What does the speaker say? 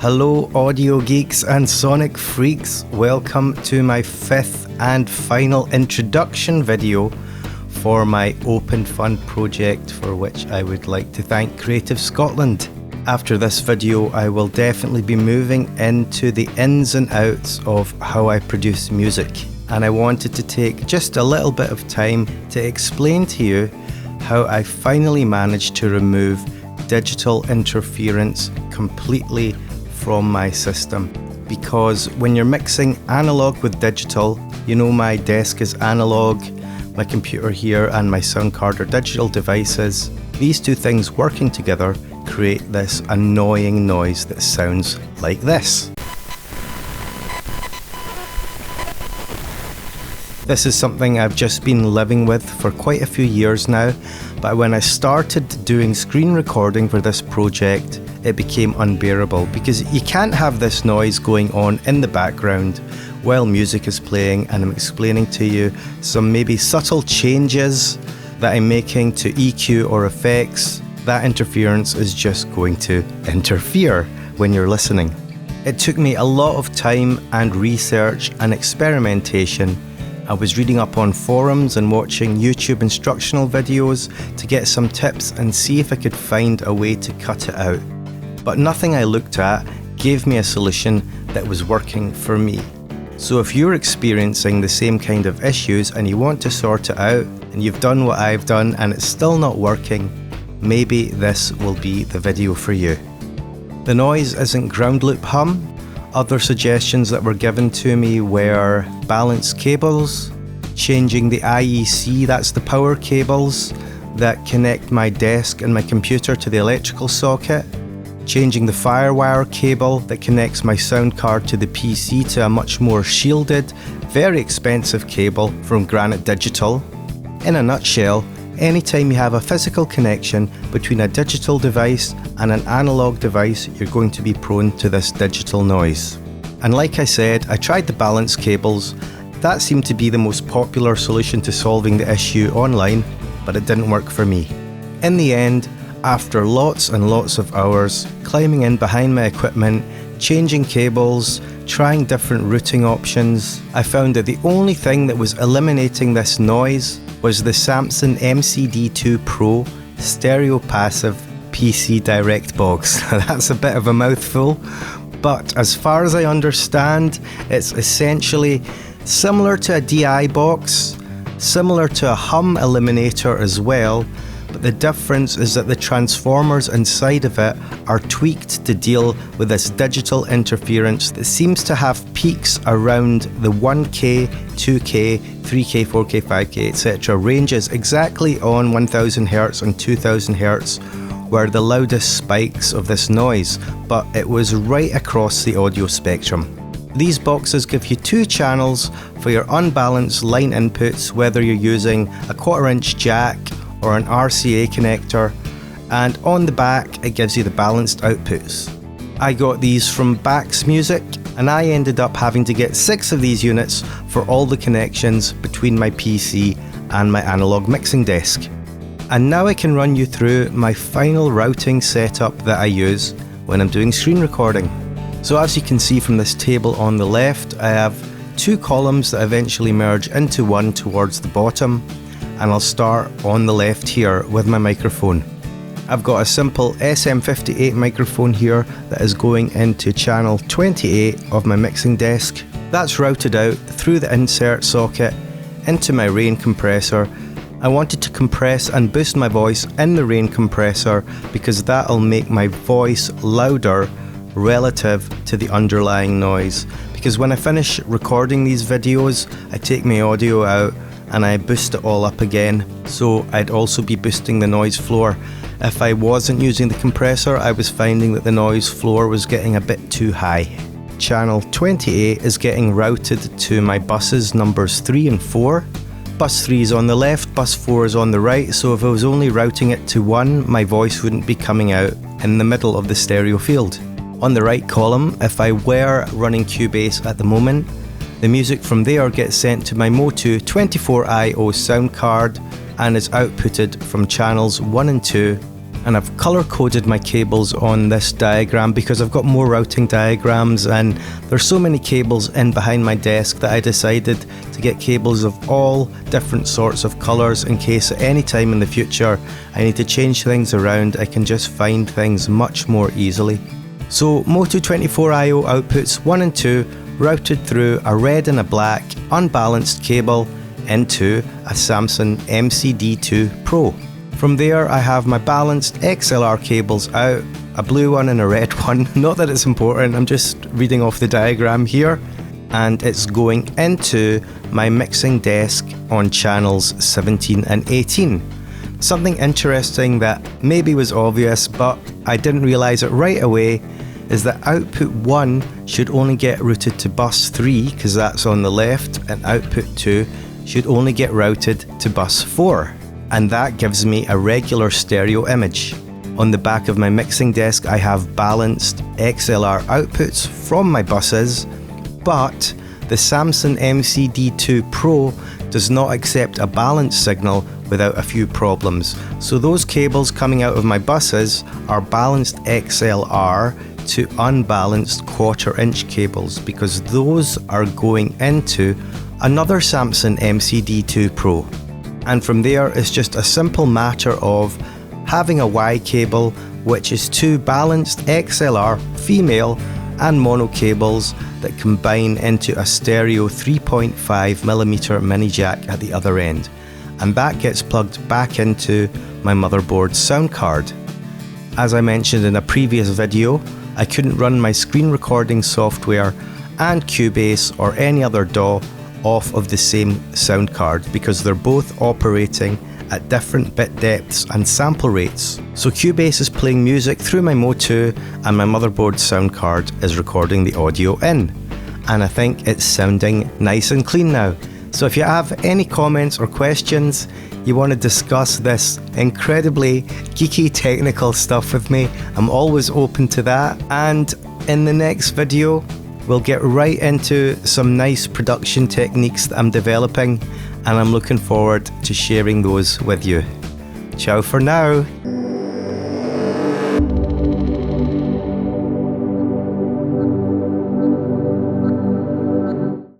Hello audio geeks and sonic freaks, welcome to my 5th and final introduction video for my Open Fund project, for which I would like to thank Creative Scotland. After this video I will definitely be moving into the ins and outs of how I produce music, and I wanted to take just a little bit of time to explain to you how I finally managed to remove digital interference completely from my system. Because when you're mixing analog with digital, you know my desk is analog, my computer here and my sound card are digital devices. These two things working together create this annoying noise that sounds like this. This is something I've just been living with for quite a few years now, but when I started doing screen recording for this project, it became unbearable because you can't have this noise going on in the background while music is playing and I'm explaining to you some maybe subtle changes that I'm making to EQ or effects. That interference is just going to interfere when you're listening. It took me a lot of time and research and experimentation. I was reading up on forums and watching YouTube instructional videos to get some tips and see if I could find a way to cut it out. But nothing I looked at gave me a solution that was working for me. So if you're experiencing the same kind of issues and you want to sort it out, and you've done what I've done and it's still not working, maybe this will be the video for you. The noise isn't ground loop hum. Other suggestions that were given to me were balanced cables, changing the IEC, that's the power cables that connect my desk and my computer to the electrical socket, changing the firewire cable that connects my sound card to the PC to a much more shielded, very expensive cable from Granite Digital. In a nutshell, anytime you have a physical connection between a digital device and an analog device, you're going to be prone to this digital noise. And like I said, I tried the balanced cables. That seemed to be the most popular solution to solving the issue online, but it didn't work for me. In the end, after lots and lots of hours, climbing in behind my equipment, changing cables, trying different routing options, I found that the only thing that was eliminating this noise was the Samson MCD2 Pro stereo passive PC direct box. That's a bit of a mouthful, but as far as I understand, it's essentially similar to a DI box, similar to a hum eliminator as well, but the difference is that the transformers inside of it are tweaked to deal with this digital interference that seems to have peaks around the 1K, 2K, 3K, 4K, 5K, etc. ranges exactly on 1000 Hz and 2000 Hz were the loudest spikes of this noise, but it was right across the audio spectrum. These boxes give you two channels for your unbalanced line inputs, whether you're using a 1/4" jack or an RCA connector, and on the back it gives you the balanced outputs. I got these from Bax Music, and I ended up having to get 6 of these units for all the connections between my PC and my Analogue Mixing Desk. And now I can run you through my final routing setup that I use when I'm doing screen recording. So as you can see from this table on the left, I have 2 columns that eventually merge into one towards the bottom, and I'll start on the left here with my microphone. I've got a simple SM58 microphone here that is going into channel 28 of my mixing desk. That's routed out through the insert socket into my rain compressor. I wanted to compress and boost my voice in the rain compressor because that'll make my voice louder relative to the underlying noise. Because when I finish recording these videos, I take my audio out and I boost it all up again, so I'd also be boosting the noise floor. If I wasn't using the compressor, I was finding that the noise floor was getting a bit too high. Channel 28 is getting routed to my buses numbers 3 and 4. Bus 3 is on the left, bus 4 is on the right, so if I was only routing it to 1, my voice wouldn't be coming out in the middle of the stereo field. On the right column, if I were running Cubase at the moment, the music from there gets sent to my Motu 24IO sound card and is outputted from channels 1 and 2 And I've color coded my cables on this diagram because I've got more routing diagrams, and there's so many cables in behind my desk that I decided to get cables of all different sorts of colors in case at any time in the future I need to change things around. I can just find things much more easily. So Moto24IO outputs 1 and 2 routed through a red and a black unbalanced cable into a Samson MCD2 Pro. From there I have my balanced XLR cables out, a blue one and a red one, not that it's important, I'm just reading off the diagram here, and it's going into my mixing desk on channels 17 and 18. Something interesting that maybe was obvious but I didn't realise it right away is that output 1 should only get routed to bus 3 because that's on the left, and output 2 should only get routed to bus 4. And that gives me a regular stereo image. On the back of my mixing desk I have balanced XLR outputs from my buses, but the Samson MCD2 Pro does not accept a balanced signal without a few problems. So those cables coming out of my buses are balanced XLR to unbalanced 1/4 inch cables, because those are going into another Samson MCD2 Pro. And from there it's just a simple matter of having a Y cable, which is 2 balanced XLR female and mono cables that combine into a stereo 3.5mm mini jack at the other end, and that gets plugged back into my motherboard's sound card. As I mentioned in a previous video, I couldn't run my screen recording software and Cubase or any other DAW off of the same sound card because they're both operating at different bit depths and sample rates. So Cubase is playing music through my Moto and my motherboard sound card is recording the audio in. And I think it's sounding nice and clean now. So if you have any comments or questions, you want to discuss this incredibly geeky technical stuff with me, I'm always open to that. And in the next video, we'll get right into some nice production techniques that I'm developing, and I'm looking forward to sharing those with you. Ciao for now.